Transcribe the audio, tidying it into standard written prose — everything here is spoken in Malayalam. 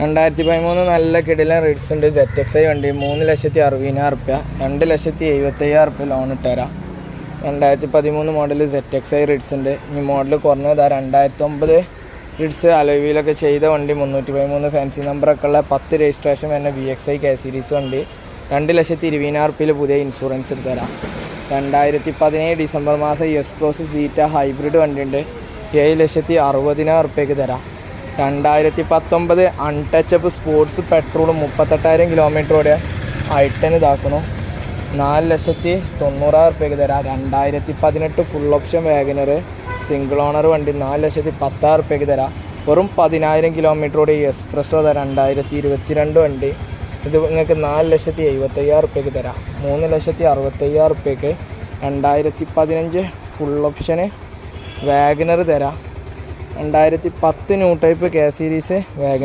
2013 നല്ല കിടിലൻ റേറ്റ്സ് ഉണ്ട്. ZXi വണ്ടി 3,60,000 റുപ്യ, 2,75,000 റുപ്യ ലോൺ ഇട്ടുതരാം. 2013 മോഡൽ ZXi റേറ്റ്സ് ഉണ്ട്. ഈ മോഡൽ കുറഞ്ഞത് 2009 റേറ്റ്സ് അലോയിലൊക്കെ ചെയ്ത വണ്ടി 313 ഫാൻസി നമ്പറൊക്കെ ഉള്ള 10 രജിസ്ട്രേഷൻ വരുന്ന VXi K സീരീസ് വണ്ടി 2,20,000 റുപ്യയിൽ പുതിയ ഇൻഷുറൻസ് എടുത്തുതരാം. 2017 ഡിസംബർ മാസം S-Cross സീറ്റ ഹൈബ്രിഡ് വണ്ടി ഉണ്ട്, 7,60,000 റുപ്യക്ക് തരാം. 2019 അൺടച്ചപ്പ് സ്പോർട്സ് പെട്രോൾ 38,000 കിലോമീറ്റർ ഓടിയ I10 ഇതാക്കണം, 4,90,000 റുപ്യക്ക് തരാം. 2018 full option WagonR single owner വണ്ടി 4,10,000 റുപ്യക്ക് തരാം. വെറും 10,000 കിലോമീറ്റർ ഓടിയ എക്സ്പ്രസ്സോ 2022 വണ്ടി, ഇത് നിങ്ങൾക്ക് 4,70,000 റുപ്യക്ക് തരാം. 3,65,000 റുപ്യക്ക് 2015 ഫുൾ ഓപ്ഷന് വാഗനർ തരാം. 2010 new type K series WagonR